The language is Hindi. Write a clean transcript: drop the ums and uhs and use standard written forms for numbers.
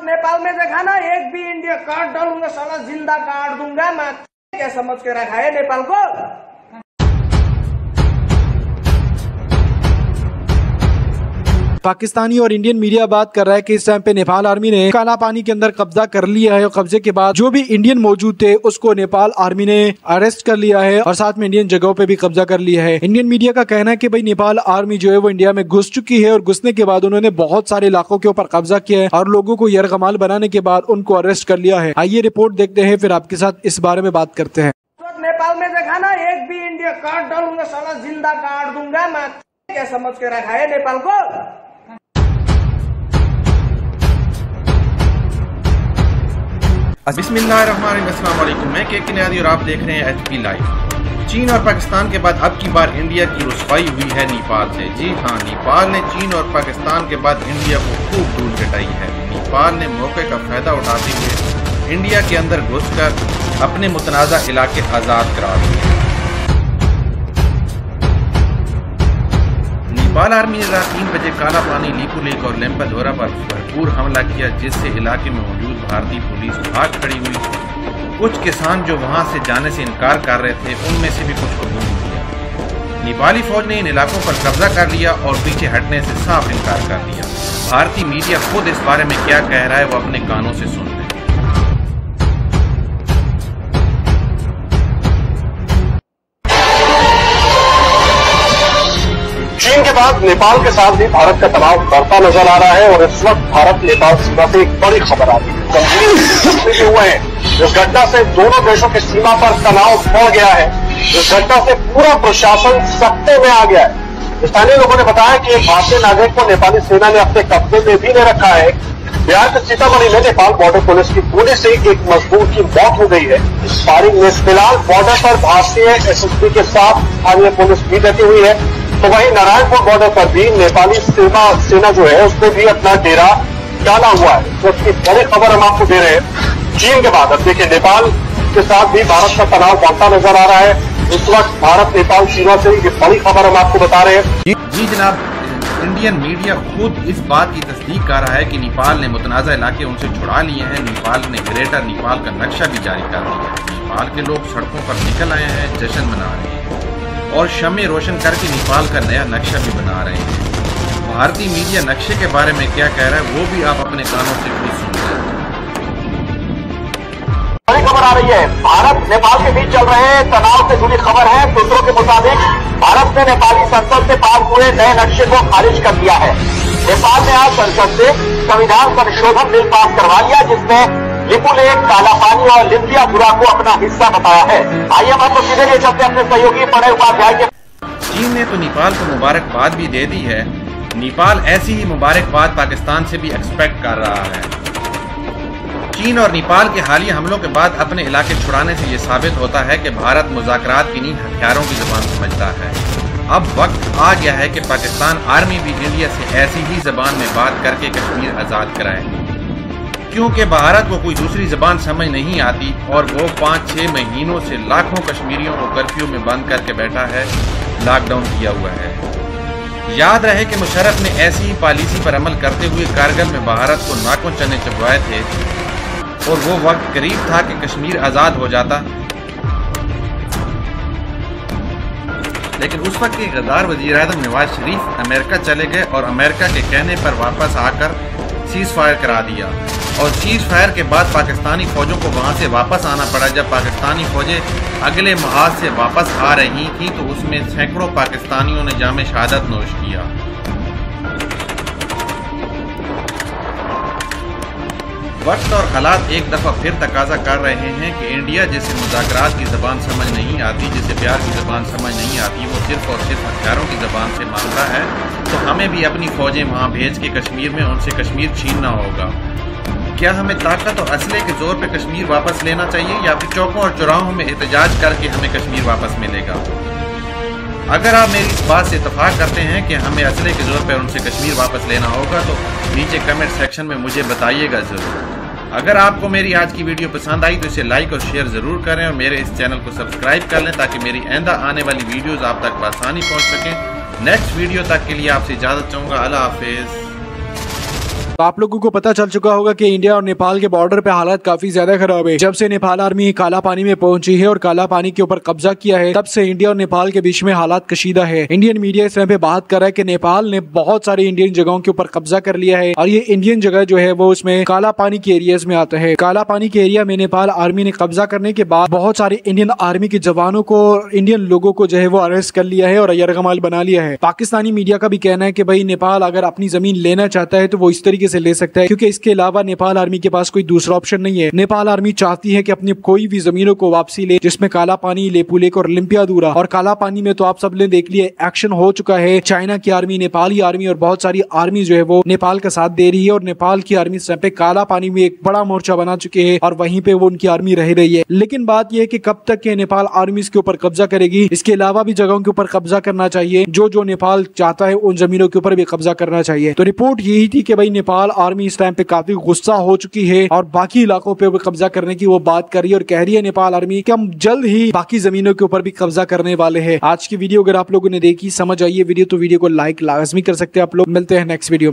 नेपाल में देखा ना, एक भी इंडिया काट डालूंगा साला, जिंदा काट दूंगा मैं। क्या समझ के रखा है नेपाल को? पाकिस्तानी और इंडियन मीडिया बात कर रहा है कि इस टाइम पे नेपाल आर्मी ने काला पानी के अंदर कब्जा कर लिया है और कब्जे के बाद जो भी इंडियन मौजूद थे उसको नेपाल आर्मी ने अरेस्ट कर लिया है और साथ में इंडियन जगहों पे भी कब्जा कर लिया है। इंडियन मीडिया का कहना है कि भाई नेपाल आर्मी जो है वो इंडिया में घुस चुकी है और घुसने के बाद उन्होंने बहुत सारे इलाकों के ऊपर कब्जा किया है और लोगों को यरगमाल बनाने के बाद उनको अरेस्ट कर लिया है। आइए रिपोर्ट देखते हैं, फिर आपके साथ इस बारे में बात करते हैं। नेपाल में देखा ना, एक भी इंडिया काट डालूंगा साला, जिंदा काट दूंगा मैं। क्या समझ के रखा है नेपाल को? बिस्मिल्लाहिर्रहमानिर्रहीम, मैं के नियाज़ी और आप देख रहे हैं HP लाइव। चीन और पाकिस्तान के बाद अब की बार इंडिया की रुसवाई हुई है नेपाल से। जी हाँ, नेपाल ने चीन और पाकिस्तान के बाद इंडिया को खूब धूल चटाई है। नेपाल ने मौके का फायदा उठाते हुए इंडिया के अंदर घुसकर अपने मुतनाज़ा इलाके आज़ाद करा दिए। नेपाल आर्मी ने रात 3 बजे काला पानी, लीपू लेक और लेम्पादोरा पर भरपूर हमला किया, जिससे इलाके में मौजूद भारतीय पुलिस भाग खड़ी हुई। कुछ किसान जो वहां से जाने से इनकार कर रहे थे, उनमें से भी कुछ को गोली किया। नेपाली फौज ने इन इलाकों पर कब्जा कर लिया और पीछे हटने से साफ इनकार कर दिया। भारतीय मीडिया खुद इस बारे में क्या कह रहा है वो अपने कानों से सुन लें। चीन के बाद नेपाल के साथ भी भारत का तनाव बढ़ता नजर आ रहा है और इस वक्त भारत नेपाल सीमा से एक बड़ी खबर आ रही है। गंभीर हुए हैं। इस घटना से दोनों देशों की सीमा पर तनाव बढ़ गया है। इस घटना से पूरा प्रशासन सख्ते में आ गया है। स्थानीय लोगों ने बताया कि एक भारतीय नागरिक को नेपाली सेना ने अपने कब्जे में भी ले रखा है। बिहार के सीतामढ़ी में नेपाल बॉर्डर पुलिस की गोली से एक मजदूर की मौत हो गई है। इस फायरिंग में फिलहाल बॉर्डर पर भारतीय SSB के साथ स्थानीय पुलिस भी डटी हुई है। तो वहीं नारायणपुर बॉर्डर पर भी नेपाली सेना जो है उसने भी अपना डेरा डाला हुआ है। तो इसकी बड़ी खबर हम आपको दे रहे हैं। चीन के बाद अब देखिए नेपाल के साथ भी भारत का तनाव बढ़ता नजर आ रहा है। इस वक्त भारत नेपाल सीमा से ये बड़ी खबर हम आपको बता रहे हैं। जी जनाब, इंडियन मीडिया खुद इस बात की तस्दीक कर रहा है कि नेपाल ने मुतनाज़ा इलाके उनसे छुड़ा लिए हैं। नेपाल ने ग्रेटर नेपाल का नक्शा भी जारी कर दिया है। नेपाल के लोग सड़कों पर निकल आए हैं, जश्न मना रहे हैं और शम्मे रोशन करके नेपाल का नया नक्शा भी बना रहे हैं। भारतीय मीडिया नक्शे के बारे में क्या कह रहा है वो भी आप अपने कानों से खुद सुन रहे हैं। बड़ी खबर आ रही है। भारत नेपाल के बीच चल रहे तनाव से जुड़ी खबर है। सूत्रों के मुताबिक भारत ने नेपाली संसद से पास हुए नए नक्शे को खारिज कर दिया है। नेपाल ने आज संसद से संविधान संशोधन बिल पास करवा लिया, जिसमें लीपू लेक, काला पानी और लेम्पादोरा को अपना हिस्सा बताया है। आइए हम आपको सीधे ले चलते अपने सहयोगी प्रणय उपाध्याय के। चीन ने तो नेपाल को मुबारकबाद भी दे दी है। नेपाल ऐसी ही मुबारकबाद पाकिस्तान से भी एक्सपेक्ट कर रहा है। चीन और नेपाल के हालिया हमलों के बाद अपने इलाके छुड़ाने से ये साबित होता है कि भारत मुज़ाकरात की नहीं हथियारों की ज़बान समझता है। अब वक्त आ गया है कि पाकिस्तान आर्मी भी इंडिया से ऐसी ही ज़बान में बात करके कश्मीर आज़ाद कराए, क्योंकि भारत को कोई दूसरी ज़बान समझ नहीं आती और वो 5-6 महीनों से लाखों कश्मीरियों को कर्फ्यू में बंद करके बैठा है, लॉकडाउन किया हुआ है। याद रहे कि मुशर्रफ ने ऐसी ही पॉलिसी पर अमल करते हुए कारगिल में भारत को नाकों चने चबवाए थे और वो वक्त करीब था कि कश्मीर आज़ाद हो जाता। लेकिन उस वक्त के गद्दार वज़ीर-ए-आज़म नवाज शरीफ अमेरिका चले गए और अमेरिका के कहने पर वापस आकर सीज़ फायर करा दिया और सीज़ फायर के बाद पाकिस्तानी फ़ौजों को वहाँ से वापस आना पड़ा। जब पाकिस्तानी फ़ौजें अगले महाज से वापस आ रही थी तो उसमें सैकड़ों पाकिस्तानियों ने जामे शहादत नोश किया। वक्त और हालात एक दफ़ा फिर तकाजा कर रहे हैं कि इंडिया जिसे मुज़ाकरात की ज़बान समझ नहीं आती, जिसे प्यार की ज़बान समझ नहीं आती, वो सिर्फ़ और सिर्फ हथियारों की ज़बान से मांगता है। तो हमें भी अपनी फ़ौजें वहाँ भेज के कश्मीर में उनसे कश्मीर छीनना होगा। क्या हमें ताकत और असले के जोर पे कश्मीर वापस लेना चाहिए या फिर चौकों और चौराहों में एहतजाज करके हमें कश्मीर वापस मिलेगा? अगर आप मेरी इस बात से इत्तफाक करते हैं कि हमें असले के जोर पर उनसे कश्मीर वापस लेना होगा तो नीचे कमेंट सेक्शन में मुझे बताइएगा ज़रूर। अगर आपको मेरी आज की वीडियो पसंद आई तो इसे लाइक और शेयर ज़रूर करें और मेरे इस चैनल को सब्सक्राइब कर लें ताकि मेरी आइंदा आने वाली वीडियोज़ आप तक बआसानी पहुँच सकें। नेक्स्ट वीडियो तक के लिए आपसे इजाज़त चाहूँगा। अल्लाह हाफिज़। तो आप लोगों को पता चल चुका होगा कि इंडिया और नेपाल के बॉर्डर पे हालत काफी ज्यादा खराब है। जब से नेपाल आर्मी काला पानी में पहुंची है और काला पानी के ऊपर कब्जा किया है, तब से इंडिया और नेपाल के बीच में हालात कशीदा है। इंडियन मीडिया इस पे बात कर रहा है कि नेपाल ने बहुत सारे इंडियन जगहों के ऊपर कब्जा कर लिया है और ये इंडियन जगह जो है वो उसमें काला पानी के एरियाज में आता है। काला पानी के एरिया में नेपाल आर्मी ने कब्जा करने के बाद बहुत सारे इंडियन आर्मी के जवानों को, इंडियन लोगों को जो है वो अरेस्ट कर लिया है और यरगमाल बना लिया है। पाकिस्तानी मीडिया का भी कहना है कि भाई नेपाल अगर अपनी जमीन लेना चाहता है तो वो इस तरीके से ले सकता है, क्योंकि इसके अलावा नेपाल आर्मी के पास कोई दूसरा ऑप्शन नहीं है। नेपाल आर्मी चाहती है कि अपनी कोई भी जमीनों को वापसी ले, जिसमें काला पानी, लेपू लेक और ओलंपियादुरा। और काला पानी में तो आप सब ने देख लिया, एक्शन हो चुका है। चाइना की आर्मी, नेपाली आर्मी और बहुत सारी आर्मी जो है वो नेपाल का साथ दे रही है और नेपाल की आर्मी इस पे काला पानी में एक बड़ा मोर्चा बना चुके हैं और वहीं पे वो उनकी आर्मी रह रही है। लेकिन बात यह है कि कब तक ये नेपाल आर्मी इसके ऊपर कब्जा करेगी। इसके अलावा भी जगहों के ऊपर कब्जा करना चाहिए, जो जो नेपाल चाहता है उन जमीनों के ऊपर भी कब्जा करना चाहिए। तो रिपोर्ट यही थी कि भाई नेपाल आर्मी इस टाइम पे काफी गुस्सा हो चुकी है और बाकी इलाकों पे भी कब्जा करने की वो बात कर रही है और कह रही है नेपाल आर्मी कि हम जल्द ही बाकी जमीनों के ऊपर भी कब्जा करने वाले हैं। आज की वीडियो अगर आप लोगों ने देखी, समझ आई है वीडियो, तो वीडियो को लाइक लाजमी कर सकते हैं आप लोग। मिलते हैं नेक्स्ट वीडियो में।